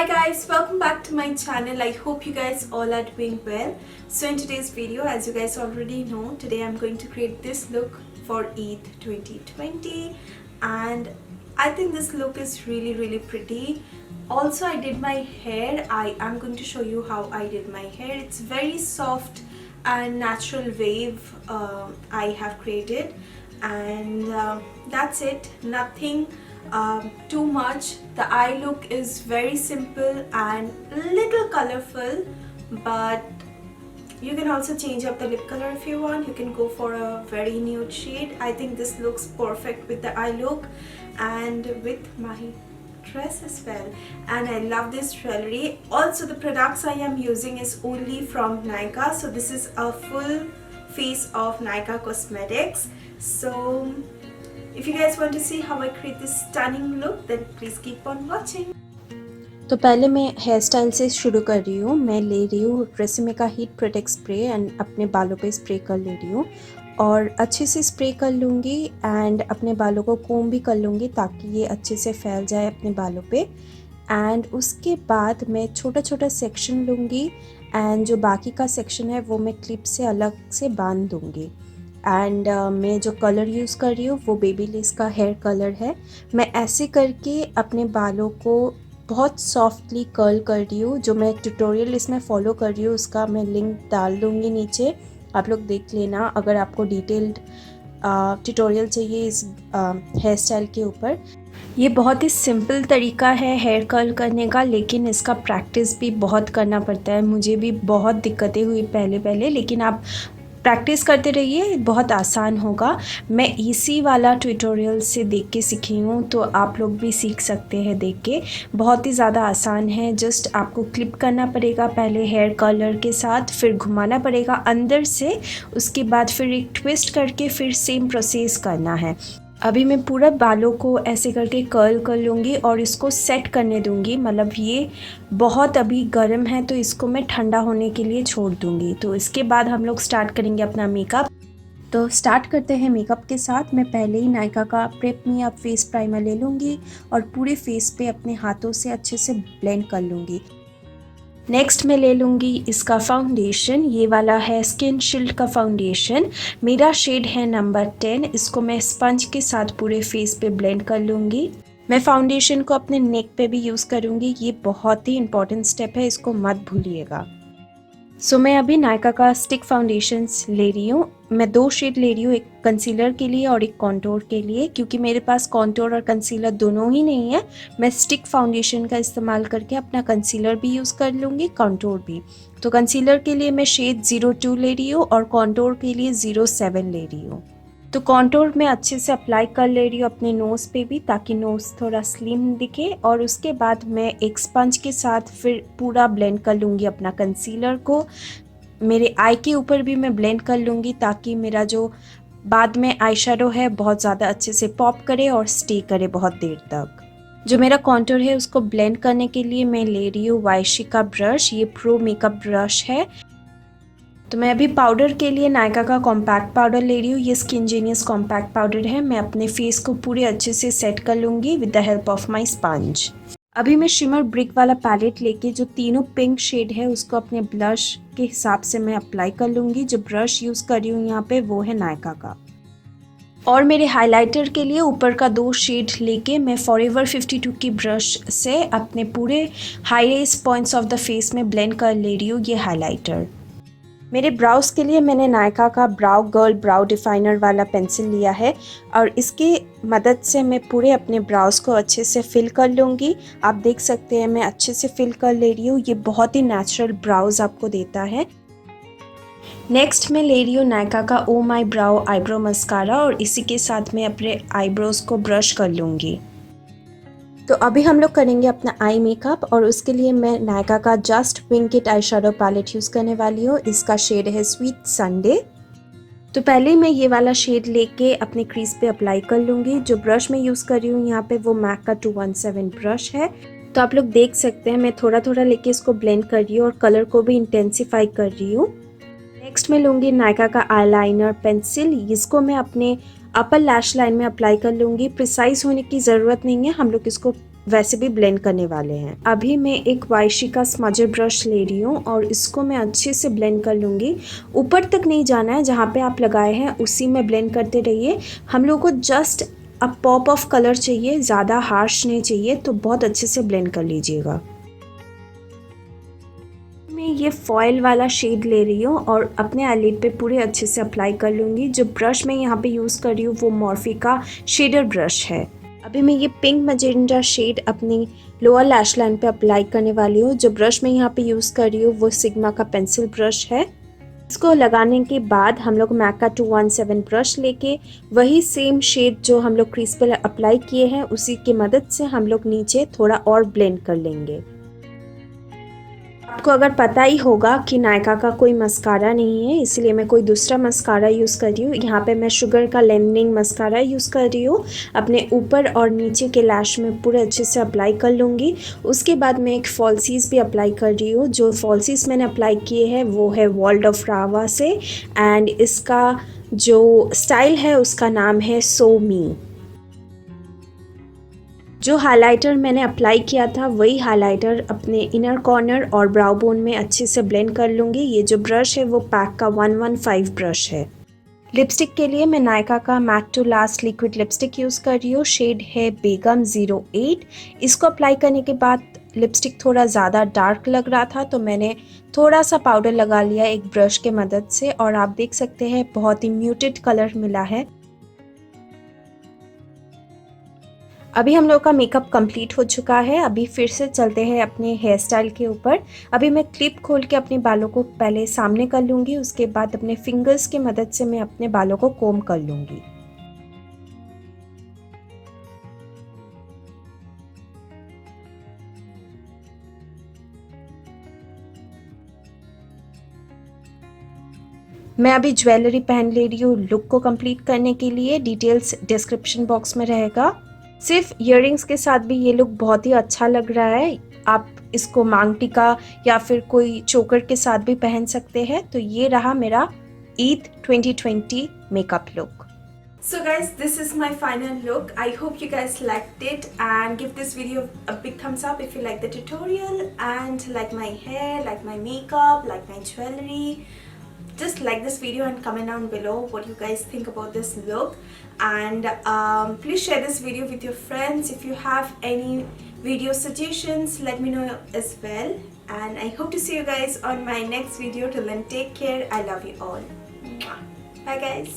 Hi guys, welcome back to my channel. I hope you guys all are doing well. So in today's video, as you guys already know, today I'm going to create this look for Eid 2020, and I think this look is really pretty. Also, I did my hair. I am going to show you how I did my hair. It's very soft and natural wave I have created, and that's it. Nothing too much. The eye look is very simple and little colorful, but you can also change up the lip color if you want. You can go for a very nude shade. I think this looks perfect with the eye look and with my dress as well. And I love this jewelry. Also, the products I am using is only from Nykaa. So this is a full face of Nykaa Cosmetics. So if you guys want to see how I create this stunning look, then please keep on watching. तो पहले मैं hair style से शुरू कर रही हूँ। मैं ले रही हूँ ट्रेसेमे का हीट प्रोटेक्ट स्प्रे एंड अपने बालों पे स्प्रे कर ले रही हूँ और अच्छे से स्प्रे कर लूँगी एंड अपने बालों को कोम भी कर लूँगी ताकि ये अच्छे से फैल जाए अपने बालों पे। एंड उसके बाद मैं छोटा छोटा सेक्शन लूँगी एंड जो बाकी का सेक्शन है वो मैं क्लिप से अलग से बांध दूँगी। एंड मैं जो कलर यूज़ कर रही हूँ वो बेबी लेस का हेयर कलर है। मैं ऐसे करके अपने बालों को बहुत सॉफ्टली कर्ल कर रही हूँ। जो मैं ट्यूटोरियल इसमें फॉलो कर रही हूँ उसका मैं लिंक डाल दूँगी नीचे, आप लोग देख लेना अगर आपको डिटेल्ड ट्यूटोरियल चाहिए इस हेयर स्टाइल के ऊपर। ये बहुत ही सिंपल तरीका है हेयर कर्ल करने का, लेकिन इसका प्रैक्टिस भी बहुत करना पड़ता है। मुझे भी बहुत दिक्कतें हुई पहले, लेकिन आप प्रैक्टिस करते रहिए, बहुत आसान होगा। मैं इसी वाला ट्यूटोरियल से देख के सीखी हूँ, तो आप लोग भी सीख सकते हैं देख के। बहुत ही ज़्यादा आसान है। जस्ट आपको क्लिप करना पड़ेगा पहले हेयर कलर के साथ, फिर घुमाना पड़ेगा अंदर से, उसके बाद फिर एक ट्विस्ट करके फिर सेम प्रोसेस करना है। अभी मैं पूरा बालों को ऐसे करके कर्ल कर लूँगी और इसको सेट करने दूँगी। मतलब ये बहुत अभी गर्म है तो इसको मैं ठंडा होने के लिए छोड़ दूँगी। तो इसके बाद हम लोग स्टार्ट करेंगे अपना मेकअप। तो स्टार्ट करते हैं मेकअप के साथ। मैं पहले ही नायका का prep me up face primer ले लूँगी और पूरे फेस पे अपने हाथों से अच्छे से ब्लेंड कर लूँगी। नेक्स्ट मैं ले लूँगी इसका फाउंडेशन। ये वाला है स्किन शील्ड का फाउंडेशन। मेरा शेड है नंबर 10। इसको मैं स्पंज के साथ पूरे फेस पे ब्लेंड कर लूँगी। मैं फाउंडेशन को अपने नेक पे भी यूज़ करूँगी। ये बहुत ही इंपॉर्टेंट स्टेप है, इसको मत भूलिएगा। सो मैं अभी नायका का स्टिक फाउंडेशंस ले रही हूँ। मैं 2 शेड ले रही हूँ, एक कंसीलर के लिए और एक कॉन्टोर के लिए। क्योंकि मेरे पास कॉन्टोर और कंसीलर दोनों ही नहीं है, मैं स्टिक फाउंडेशन का इस्तेमाल करके अपना कंसीलर भी यूज़ कर लूँगी, कॉन्टोर भी। तो कंसीलर के लिए मैं शेड 02 ले रही हूँ और कॉन्टोर के लिए 07 ले रही हूँ। तो कॉन्टोर में अच्छे से अप्लाई कर ले रही हूँ अपने नोज़ पे भी, ताकि नोज़ थोड़ा स्लिम दिखे। और उसके बाद मैं एक स्पंज के साथ फिर पूरा ब्लेंड कर लूँगी अपना कंसीलर को। मेरे आई के ऊपर भी मैं ब्लेंड कर लूँगी ताकि मेरा जो बाद में आई शेडो है बहुत ज़्यादा अच्छे से पॉप करे और स्टे करे बहुत देर तक। जो मेरा कॉन्टोर है उसको ब्लेंड करने के लिए मैं ले रही हूँ वाइशी का ब्रश। ये प्रो मेकअप ब्रश है। तो मैं अभी पाउडर के लिए नायका का कॉम्पैक्ट पाउडर ले रही हूँ। ये स्किन जीनियस कॉम्पैक्ट पाउडर है। मैं अपने फेस को पूरे अच्छे से सेट कर लूँगी with the help of my sponge. अभी मैं शिमर ब्रिक वाला पैलेट लेके जो तीनों पिंक शेड है उसको अपने ब्लश के हिसाब से मैं अप्लाई कर लूँगी। जो ब्रश यूज़ कर रही हूँ यहाँ पे वो है नायका का। और मेरे हाइलाइटर के लिए ऊपर का 2 शेड लेके मैं फॉरएवर 52 की ब्रश से अपने पूरे high raise points of the face में ब्लेंड कर ले रही हूँ ये हाइलाइटर। मेरे ब्राउज के लिए मैंने नायका का ब्राउ गर्ल ब्राउ डिफाइनर वाला पेंसिल लिया है और इसकी मदद से मैं पूरे अपने ब्राउज को अच्छे से फिल कर लूँगी। आप देख सकते हैं मैं अच्छे से फिल कर ले रही हूँ। ये बहुत ही नेचुरल ब्राउज आपको देता है। नेक्स्ट मैं ले रही हूँ नायका का ओ माई ब्राउ आईब्रो मस्कारा और इसी के साथ मैं अपने आईब्रोज को ब्रश कर लूँगी। तो अभी हम लोग करेंगे अपना आई मेकअप और उसके लिए मैं नायका का just wing it eye shadow palette use करने वाली हूँ। इसका शेड है स्वीट संडे। तो पहले मैं ये वाला शेड लेके अपने क्रीज पे अप्लाई कर लूँगी। जो ब्रश मैं यूज़ कर रही हूँ यहाँ पे वो मैक का 217 ब्रश है। तो आप लोग देख सकते हैं मैं थोड़ा थोड़ा लेके इसको ब्लेंड कर रही हूँ और कलर को भी इंटेंसीफाई कर रही हूँ। नेक्स्ट मैं लूँगी नायका का आईलाइनर पेंसिल। इसको मैं अपने अपर लैश लाइन में अप्लाई कर लूँगी। प्रिसाइज होने की ज़रूरत नहीं है, हम लोग इसको वैसे भी ब्लेंड करने वाले हैं। अभी मैं एक वाइशी का स्मजर ब्रश ले रही हूँ और इसको मैं अच्छे से ब्लेंड कर लूँगी। ऊपर तक नहीं जाना है, जहाँ पे आप लगाए हैं उसी में ब्लेंड करते रहिए। हम लोग को just a pop of colour चाहिए, ज़्यादा हार्श नहीं चाहिए, तो बहुत अच्छे से ब्लेंड कर लीजिएगा। मैं ये फॉयल वाला शेड ले रही हूँ और अपने आईलिड पे पूरे अच्छे से अप्लाई कर लूँगी। जो ब्रश मैं यहाँ पे यूज़ कर रही हूँ वो मॉर्फी का शेडर ब्रश है। अभी मैं ये पिंक मजेंटा शेड अपनी लोअर लैश लाइन पे अप्लाई करने वाली हूँ। जो ब्रश मैं यहाँ पे यूज़ कर रही हूँ वो सिग्मा का पेंसिल ब्रश है। इसको लगाने के बाद हम लोग मैक का 217 ब्रश लेके वही सेम शेड जो हम लोग क्रीज पे अप्लाई किए हैं उसी की मदद से हम लोग नीचे थोड़ा और ब्लेंड कर लेंगे। आपको अगर पता ही होगा कि नायका का कोई मस्कारा नहीं है, इसलिए मैं कोई दूसरा मस्कारा यूज़ कर रही हूँ। यहाँ पे मैं शुगर का लेंथनिंग मस्कारा यूज़ कर रही हूँ। अपने ऊपर और नीचे के लैश में पूरे अच्छे से अप्लाई कर लूँगी। उसके बाद मैं एक फॉल्सीज़ भी अप्लाई कर रही हूँ। जो फॉल्सीज़ मैंने अप्लाई किए हैं वो है वर्ल्ड ऑफ रावा से, एंड इसका जो स्टाइल है उसका नाम है सो मी। जो हाइलाइटर मैंने अप्लाई किया था वही हाइलाइटर अपने इनर कॉर्नर और ब्राउ बोन में अच्छे से ब्लेंड कर लूँगी। ये जो ब्रश है वो पैक का 115 ब्रश है। लिपस्टिक के लिए मैं नायका का matte to last liquid lipstick use कर रही हूँ। शेड है बेगम 08। इसको अप्लाई करने के बाद लिपस्टिक थोड़ा ज़्यादा डार्क लग रहा था तो मैंने थोड़ा सा पाउडर लगा लिया एक ब्रश के मदद से, और आप देख सकते हैं बहुत ही म्यूटेड कलर मिला है। अभी हम लोग का मेकअप कंप्लीट हो चुका है। अभी फिर से चलते हैं अपने हेयर स्टाइल के ऊपर। अभी मैं क्लिप खोल के अपने बालों को पहले सामने कर लूँगी, उसके बाद अपने फिंगर्स की मदद से मैं अपने बालों को कोम कर लूँगी। मैं अभी ज्वेलरी पहन ले रही हूँ लुक को कंप्लीट करने के लिए। डिटेल्स डिस्क्रिप्शन बॉक्स में रहेगा। सिर्फ इयररिंग्स के साथ भी ये लुक बहुत ही अच्छा लग रहा है। आप इसको मांग टीका या फिर कोई चोकर के साथ भी पहन सकते हैं। तो ये रहा मेरा Eid 2020 makeup look. So guys, this is my final look. I hope you guys liked it, and give this video a big thumbs up if you like the tutorial and like my hair, like my makeup, like my jewelry. Just like this video and comment down below what you guys think about this look, and please share this video with your friends. If you have any video suggestions, let me know as well, and I hope to see you guys on my next video. Till then, take care. I love you all. Mwah. Bye guys.